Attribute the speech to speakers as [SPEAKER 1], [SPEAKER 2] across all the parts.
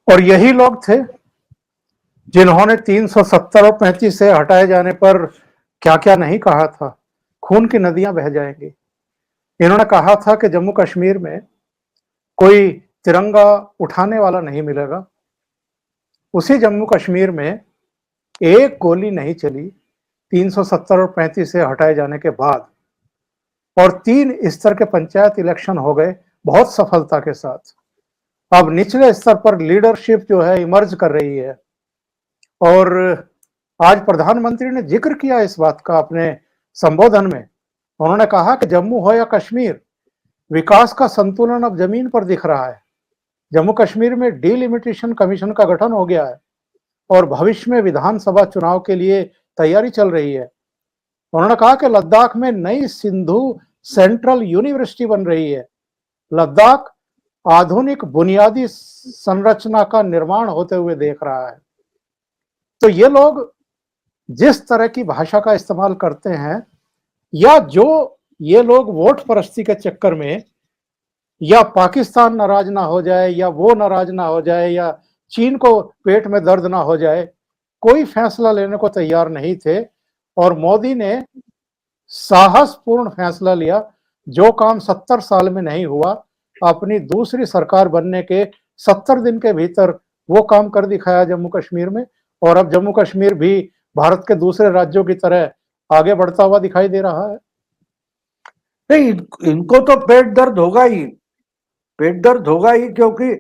[SPEAKER 1] और यही लोग थे जिन्होंने 370 और 35 से हटाए जाने पर क्या क्या नहीं कहा था। खून की नदियां बह जाएंगी। इन्होंने कहा था कि जम्मू कश्मीर में कोई तिरंगा उठाने वाला नहीं मिलेगा। उसी जम्मू कश्मीर में एक गोली नहीं चली 370 और 35 से हटाए जाने के बाद, और 3 स्तर के पंचायत इलेक्शन हो गए बहुत सफलता के साथ। अब निचले स्तर पर लीडरशिप जो है इमर्ज कर रही है। और आज प्रधानमंत्री ने जिक्र किया इस बात का अपने संबोधन में। उन्होंने कहा कि जम्मू हो या कश्मीर, विकास का संतुलन अब जमीन पर दिख रहा है। जम्मू कश्मीर में डिलिमिटेशन कमीशन का गठन हो गया है और भविष्य में विधानसभा चुनाव के लिए तैयारी चल रही है। उन्होंने कहा कि लद्दाख में नई सिंधु सेंट्रल यूनिवर्सिटी बन रही है। लद्दाख आधुनिक बुनियादी संरचना का निर्माण होते हुए देख रहा है। तो ये लोग जिस तरह की भाषा का इस्तेमाल करते हैं, या जो ये लोग वोट परस्ती के चक्कर में, या पाकिस्तान नाराज ना हो जाए, या वो नाराज ना हो जाए, या चीन को पेट में दर्द ना हो जाए, कोई फैसला लेने को तैयार नहीं थे। और मोदी ने साहसपूर्ण फैसला लिया। जो काम 70 साल में नहीं हुआ, अपनी दूसरी सरकार बनने के 70 दिन के भीतर वो काम कर दिखाया जम्मू कश्मीर में। और अब जम्मू कश्मीर भी भारत के दूसरे राज्यों की तरह आगे बढ़ता हुआ दिखाई दे रहा है।
[SPEAKER 2] नहीं, इनको तो पेट दर्द होगा ही, पेट दर्द होगा ही, क्योंकि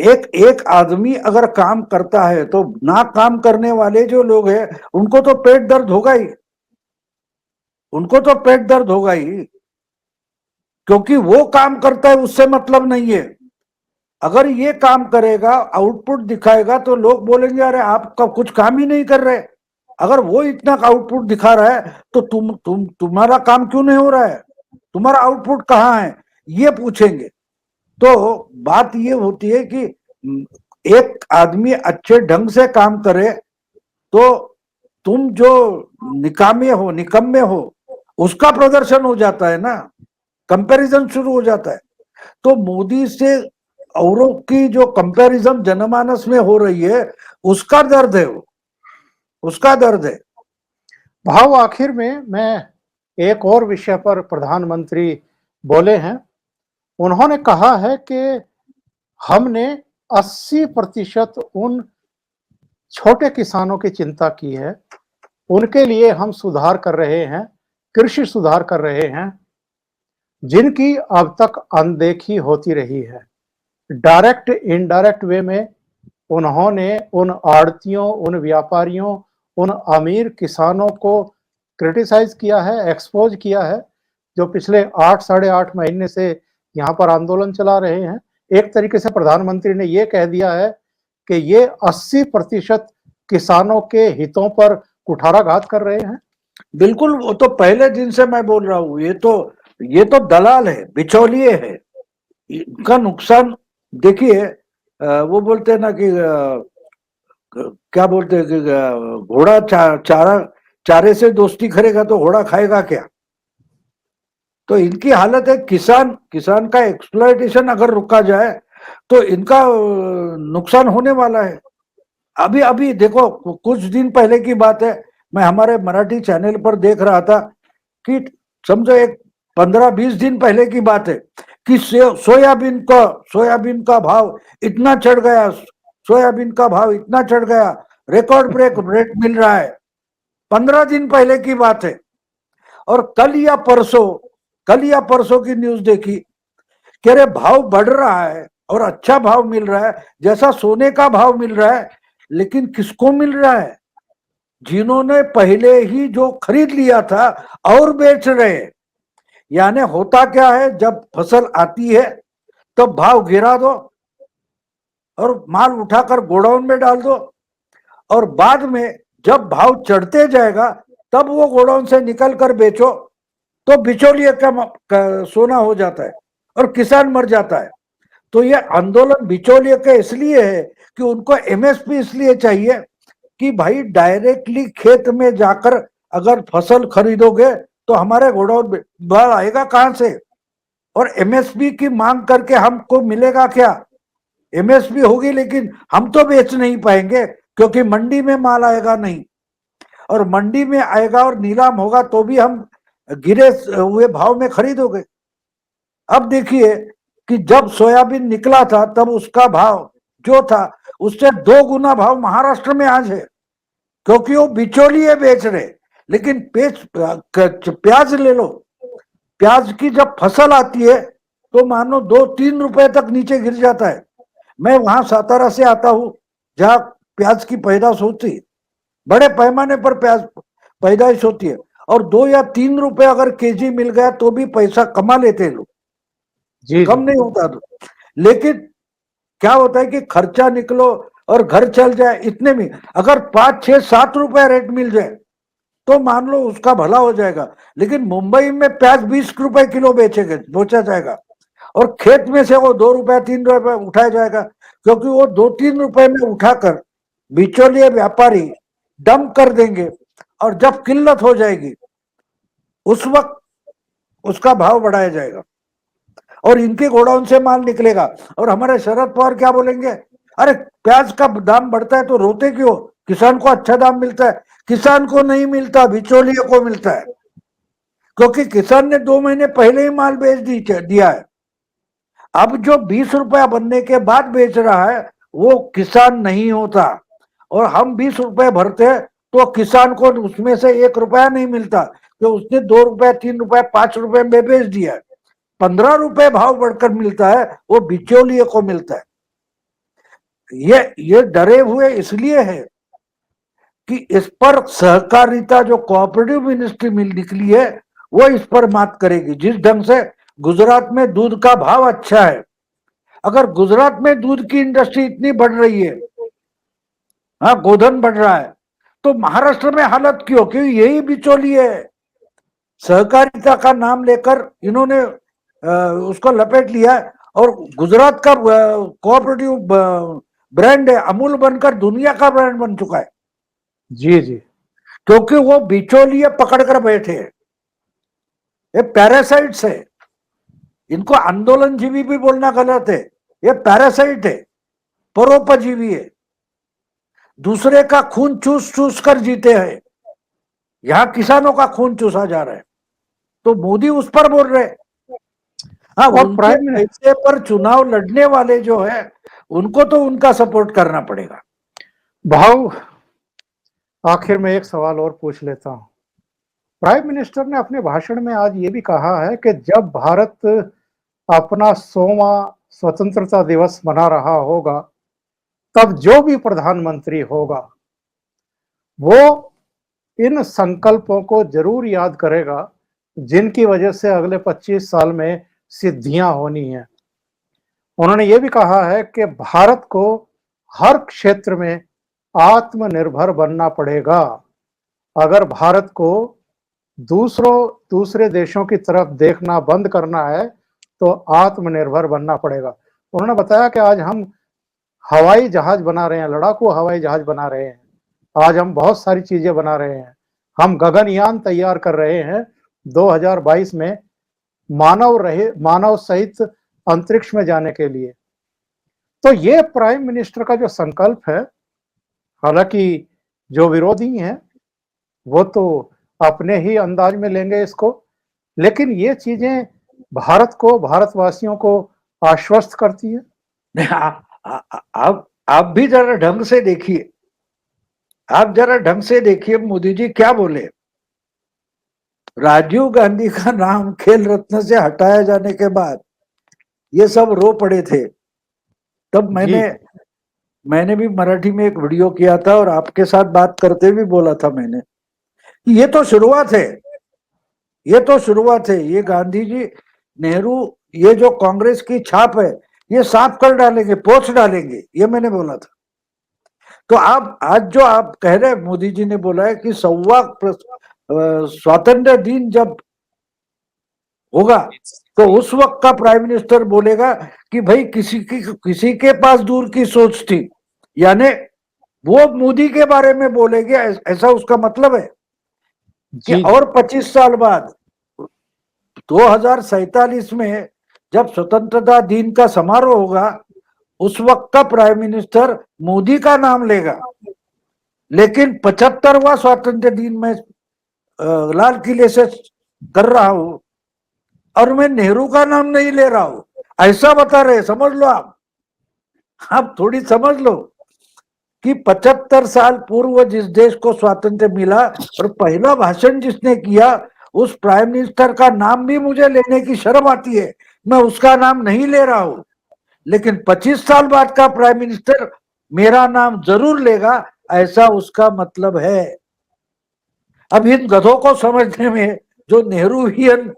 [SPEAKER 2] एक एक आदमी अगर काम करता है तो ना काम करने वाले जो लोग हैं उनको तो पेट दर्द होगा ही, उनको तो पेट दर्द होगा ही, क्योंकि वो काम करता है उससे मतलब नहीं है। अगर ये काम करेगा, आउटपुट दिखाएगा, तो लोग बोलेंगे अरे आप कुछ काम ही नहीं कर रहे। अगर वो इतना आउटपुट दिखा रहा है तो तुम्हारा काम क्यों नहीं हो रहा है, तुम्हारा आउटपुट कहाँ है, ये पूछेंगे। तो बात ये होती है कि एक आदमी अच्छे ढंग से काम करे तो तुम जो निकम्मे हो उसका प्रदर्शन हो जाता है ना, कंपैरिजन शुरू हो जाता है। तो मोदी से औरों की जो कंपैरिजन जनमानस में हो रही है उसका दर्द है, वो उसका दर्द है।
[SPEAKER 1] भाव आखिर में मैं एक और विषय पर प्रधानमंत्री बोले हैं। उन्होंने कहा है कि हमने 80% उन छोटे किसानों की चिंता की है, उनके लिए हम सुधार कर रहे हैं, कृषि सुधार कर रहे हैं, जिनकी अब तक अनदेखी होती रही है। डायरेक्ट इनडायरेक्ट वे में उन्होंने उन आड़तियों, उन व्यापारियों, उन अमीर किसानों को क्रिटिसाइज किया है, एक्सपोज किया है, जो पिछले 8 साढ़े 8 महीने से यहाँ पर आंदोलन चला रहे हैं। एक तरीके से प्रधानमंत्री ने ये कह दिया है कि ये 80% किसानों के हितों पर कुठाराघात कर रहे हैं।
[SPEAKER 2] बिल्कुल, वो तो पहले दिन से मैं बोल रहा हूँ, ये तो दलाल है, बिचौलिए है। इनका नुकसान देखिए, वो बोलते हैं ना कि क्या बोलते हैं कि घोड़ा चारे से दोस्ती करेगा तो घोड़ा खाएगा क्या। तो इनकी हालत है, किसान का एक्सप्लॉयटेशन अगर रुका जाए तो इनका नुकसान होने वाला है। अभी अभी देखो, कुछ दिन पहले की बात है, मैं हमारे मराठी चैनल पर देख रहा था कि समझो एक 15-20 दिन पहले की बात है कि सोयाबीन का भाव इतना चढ़ गया, सोयाबीन का भाव इतना चढ़ गया, रिकॉर्ड ब्रेक रेट मिल रहा है। 15 दिन पहले की बात है। और कल या परसों की न्यूज देखी कि अरे भाव बढ़ रहा है और अच्छा भाव मिल रहा है, जैसा सोने का भाव मिल रहा है। लेकिन किसको मिल रहा है? जिन्होंने पहले ही जो खरीद लिया था और बेच रहे हैं। यानी होता क्या है, जब फसल आती है तो भाव गिरा दो और माल उठाकर गोडाउन में डाल दो, और बाद में जब भाव चढ़ते जाएगा तब वो गोडाउन से निकल कर बेचो, तो बिचौलिए का सोना हो जाता है और किसान मर जाता है। तो ये आंदोलन बिचौलिए का इसलिए है कि उनको एमएसपी इसलिए चाहिए कि भाई डायरेक्टली खेत में जाकर अगर फसल खरीदोगे तो हमारे गोडाउन बाहर आएगा कहां से, और एमएसपी की मांग करके हमको मिलेगा क्या। एमएसपी होगी, लेकिन हम तो बेच नहीं पाएंगे क्योंकि मंडी में माल आएगा नहीं, और मंडी में आएगा और नीलाम होगा तो भी हम गिरे हुए भाव में खरीदोगे। अब देखिए कि जब सोयाबीन निकला था तब उसका भाव जो था उससे 2 गुना भाव महाराष्ट्र में आज है, क्योंकि वो बिचौलिए बेच रहे। लेकिन प्याज ले लो, प्याज की जब फसल आती है तो मानो 2-3 रुपए तक नीचे गिर जाता है। मैं वहां सातारा से आता हूं जहां प्याज की पैदाश होती है, बड़े पैमाने पर प्याज पैदाइश होती है, और 2 या 3 रुपए अगर केजी मिल गया तो भी पैसा कमा लेते हैं लोग,
[SPEAKER 1] जी
[SPEAKER 2] कम
[SPEAKER 1] जी।
[SPEAKER 2] नहीं होता तो। लेकिन क्या होता है कि खर्चा निकलो और घर चल जाए, इतने में अगर 5, 6, 7 रुपए रेट मिल जाए तो मान लो उसका भला हो जाएगा। लेकिन मुंबई में प्याज 20 रुपए किलो बेचा जाएगा, और खेत में से वो 2 रुपए 3 रुपए उठाया जाएगा, क्योंकि वो 2-3 रुपए में उठाकर बिचौलिए व्यापारी डंप कर देंगे, और जब किल्लत हो जाएगी उस वक्त उसका भाव बढ़ाया जाएगा और इनके गोडाउन से माल निकलेगा। और हमारे शरद पवार क्या बोलेंगे, अरे प्याज का दाम बढ़ता है तो रोते क्यों, किसान को अच्छा दाम मिलता है। किसान को नहीं मिलता, बिचौलिए को मिलता है, क्योंकि किसान ने 2 महीने पहले ही माल दिया है। अब जो 20 रुपया बनने के बाद बेच रहा है वो किसान नहीं होता, और हम 20 रुपए भरते हैं तो किसान को उसमें से 1 रुपया नहीं मिलता, तो उसने 2 रुपया 3 रुपया 5 रुपए में बेच दिया है। 15 रुपए भाव बढ़कर मिलता है, वो बिचौलिए को मिलता है। ये डरे हुए इसलिए है कि इस पर सहकारिता जो कोऑपरेटिव मिनिस्ट्री मिल निकली है वो इस पर मात करेगी। जिस ढंग से गुजरात में दूध का भाव अच्छा है, अगर गुजरात में दूध की इंडस्ट्री इतनी बढ़ रही है, हाँ गोधन बढ़ रहा है, तो महाराष्ट्र में हालत क्यों, क्योंकि यही बिचौलिए है। सहकारिता का नाम लेकर इन्होंने उसको लपेट लिया है, और गुजरात का कोऑपरेटिव ब्रांड है अमूल बनकर दुनिया का ब्रांड बन चुका है,
[SPEAKER 1] जी जी।
[SPEAKER 2] क्योंकि वो बिचौलिए पकड़ कर बैठे हैं। ये पैरासाइट्स है, इनको आंदोलनजीवी भी बोलना गलत है, ये पैरासाइट है, परोपजीवी है, दूसरे का खून चूस चूस कर जीते हैं। यहां किसानों का खून चूसा जा रहा है, तो मोदी उस पर बोल रहे हैं। हाँ,
[SPEAKER 1] और
[SPEAKER 2] उनके
[SPEAKER 1] प्राइम मिनिस्टर,
[SPEAKER 2] पैसे पर चुनाव लड़ने वाले जो है उनको तो उनका सपोर्ट करना पड़ेगा।
[SPEAKER 1] भाव आखिर में एक सवाल और पूछ लेता हूं। प्राइम मिनिस्टर ने अपने भाषण में आज ये भी कहा है कि जब भारत अपना 100वां स्वतंत्रता दिवस मना रहा होगा तब जो भी प्रधानमंत्री होगा वो इन संकल्पों को जरूर याद करेगा जिनकी वजह से अगले 25 साल में सिद्धियां होनी है। उन्होंने ये भी कहा है कि भारत को हर क्षेत्र में आत्मनिर्भर बनना पड़ेगा। अगर भारत को दूसरे देशों की तरफ देखना बंद करना है तो आत्मनिर्भर बनना पड़ेगा। उन्होंने बताया कि आज हम हवाई जहाज बना रहे हैं, लड़ाकू हवाई जहाज बना रहे हैं, आज हम बहुत सारी चीजें बना रहे हैं, हम गगनयान तैयार कर रहे हैं 2022 में मानव सहित अंतरिक्ष में जाने के लिए। तो ये प्राइम मिनिस्टर का जो संकल्प है, हालांकि जो विरोधी हैं वो तो अपने ही अंदाज में लेंगे इसको, लेकिन ये चीजें भारत को, भारतवासियों को आश्वस्त करती है।
[SPEAKER 2] आप भी जरा ढंग से देखिए, आप जरा ढंग से देखिए मोदी जी क्या बोले। राजीव गांधी का नाम खेल रत्न से हटाया जाने के बाद ये सब रो पड़े थे। तब
[SPEAKER 1] जी
[SPEAKER 2] मैंने भी मराठी में एक वीडियो किया था और आपके साथ बात करते भी बोला था मैंने, ये तो शुरुआत है, ये तो शुरुआत है। ये गांधी जी, नेहरू, ये जो कांग्रेस की छाप है ये साफ कर डालेंगे, पोंछ डालेंगे, ये मैंने बोला था। तो आप आज जो आप कह रहे हैं, मोदी जी ने बोला है कि 100वां स्वातंत्र दिन जब होगा तो उस वक्त का प्राइम मिनिस्टर बोलेगा कि भाई किसी के पास दूर की सोच थी, यानी वो मोदी के बारे में बोलेंगे, ऐसा उसका मतलब है कि
[SPEAKER 1] जी
[SPEAKER 2] और 25 साल बाद 2047 में जब स्वतंत्रता दिन का समारोह होगा उस वक्त का प्राइम मिनिस्टर मोदी का नाम लेगा, लेकिन 75वां स्वातंत्र दिन मैं लाल किले से कर रहा हूं और मैं नेहरू का नाम नहीं ले रहा हूं, ऐसा बता रहे। समझ लो आप थोड़ी समझ लो कि 75 साल पूर्व जिस देश को स्वातंत्र्य मिला और पहला भाषण जिसने किया, उस प्राइम मिनिस्टर का नाम भी मुझे लेने की शर्म आती है, मैं उसका नाम नहीं ले रहा हूं। लेकिन 25 साल बाद का प्राइम मिनिस्टर मेरा नाम जरूर लेगा, ऐसा उसका मतलब है। अब इन गधों को समझने में, जो नेहरूवियन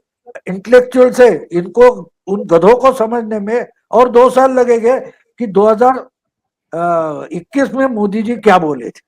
[SPEAKER 2] इंटेलेक्चुअल्स है, इनको उन गधों को समझने में और 2 साल लगेंगे कि 2021 में मोदी जी क्या बोले थे।